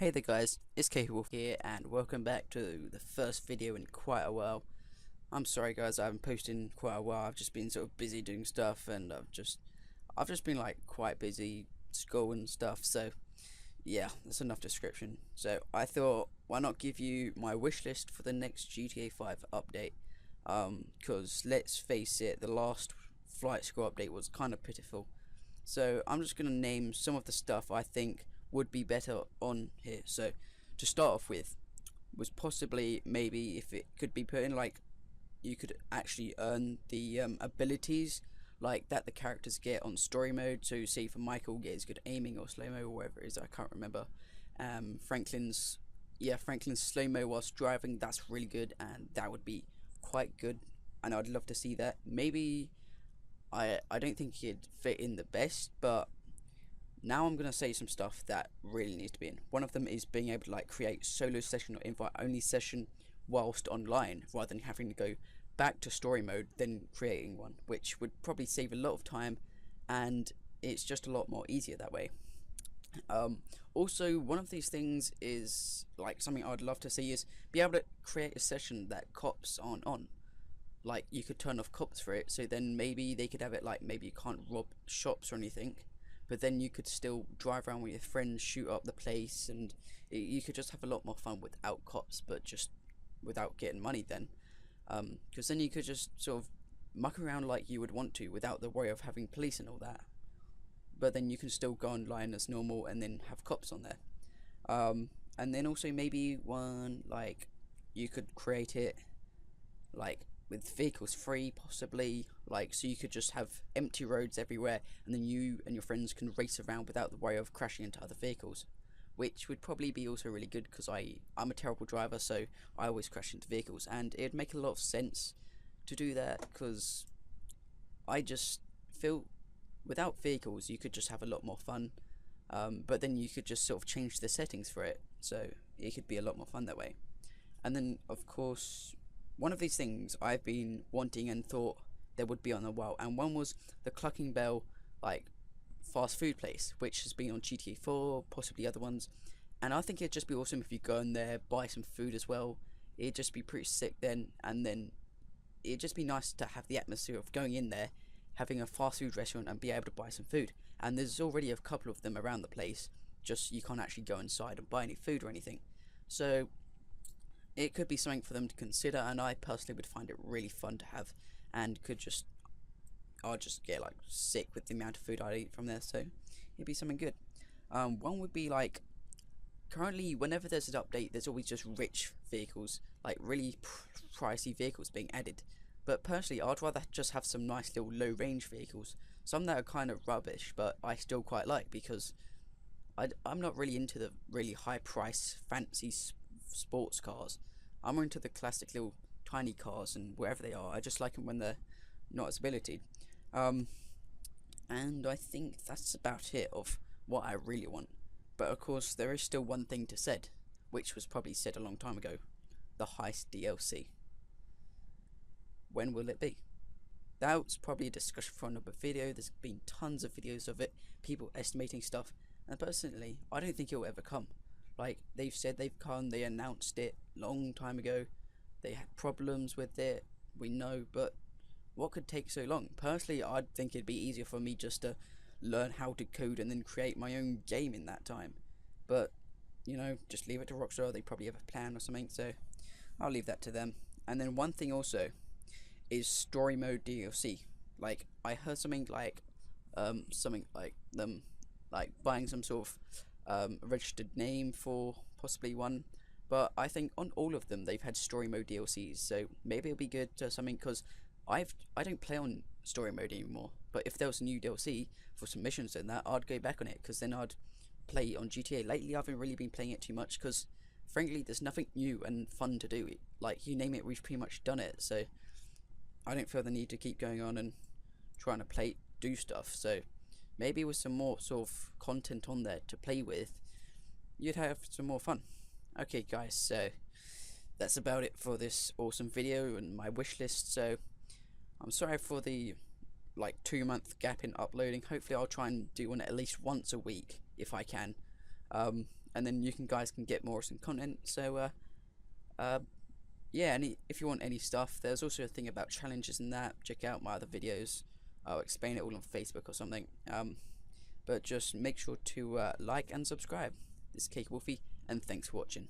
Hey there guys, it's Wolf here and welcome back to the first video in quite a while. I'm sorry guys, I haven't posted in quite a while. I've just been sort of busy doing stuff and I've just been like quite busy school and stuff, so yeah, that's enough description. So I thought, why not give you my wish list for the next GTA 5 update, because let's face it, the last flight school update was kind of pitiful. So I'm just going to name some of the stuff I think would be better on here. So to start off with was possibly maybe if it could be put in, like you could actually earn the abilities like that the characters get on story mode. So say for Michael gets good aiming or slow-mo or whatever it is, I can't remember. Franklin's slow-mo whilst driving, that's really good and that would be quite good and I'd love to see that. Maybe I don't think he'd fit in the best, but now I'm gonna say some stuff that really needs to be in. One of them is being able to like create solo session or invite only session whilst online, rather than having to go back to story mode then creating one, which would probably save a lot of time and it's just a lot more easier that way. Also, one of these things is like something I'd love to see is be able to create a session that cops aren't on. Like you could turn off cops for it, so then maybe they could have it like maybe you can't rob shops or anything, but then you could still drive around with your friends, shoot up the place, and you could just have a lot more fun without cops, but just without getting money then, because then you could just sort of muck around like you would want to without the worry of having police and all that, but then you can still go online as normal and then have cops on there. And then also maybe one like you could create it like with vehicles free, possibly, like so you could just have empty roads everywhere and then you and your friends can race around without the worry of crashing into other vehicles, which would probably be also really good because I'm a terrible driver, so I always crash into vehicles, and it'd make a lot of sense to do that because I just feel without vehicles you could just have a lot more fun, but then you could just sort of change the settings for it so it could be a lot more fun that way. And then of course one of these things I've been wanting and thought there would be on a while, and one was the Clucking Bell like fast food place, which has been on GTA 4, possibly other ones, and I think it'd just be awesome if you go in there, buy some food as well. It'd just be pretty sick then, and then it'd just be nice to have the atmosphere of going in there, having a fast food restaurant and be able to buy some food. And there's already a couple of them around the place, just you can't actually go inside and buy any food or anything. So it could be something for them to consider, and I personally would find it really fun to have, and I'd just get like sick with the amount of food I'd eat from there, so it'd be something good. One would be like, currently whenever there's an update there's always just rich vehicles, like really pricey vehicles being added, but personally I'd rather just have some nice little low range vehicles, some that are kind of rubbish but I still quite like, because I'm not really into the really high price fancy sports cars. I'm more into the classic little tiny cars, and wherever they are I just like them when they're not as ability. And I think that's about it of what I really want, but of course there is still one thing to said, which was probably said a long time ago: the heist DLC. When will it be? That's probably a discussion for another video. There's been tons of videos of it, people estimating stuff, and personally I don't think it will ever come. Like they've said they've come, they announced it long time ago, they had problems with it, we know, but what could take so long? Personally I'd think it'd be easier for me just to learn how to code and then create my own game in that time, but you know, just leave it to Rockstar. They probably have a plan or something, so I'll leave that to them. And then one thing also is story mode DLC. Like I heard something like them like buying some sort of registered name for possibly one, but I think on all of them they've had story mode DLCs, so maybe it'll be good to something, because I don't play on story mode anymore, but if there was a new DLC for some missions and that, I'd go back on it, because then I'd play on GTA. Lately I haven't really been playing it too much because frankly there's nothing new and fun to do. Like you name it, we've pretty much done it, so I don't feel the need to keep going on and trying to do stuff. So maybe with some more sort of content on there to play with, you'd have some more fun. Okay guys, so that's about it for this awesome video and my wish list. So I'm sorry for the like 2-month gap in uploading. Hopefully I'll try and do one at least once a week if I can. and then you guys can get more awesome content. So yeah, if you want any stuff, there's also a thing about challenges and that. Check out my other videos. I'll explain it all on Facebook or something. But just make sure to like and subscribe. This is Cake Wolfie, and thanks for watching.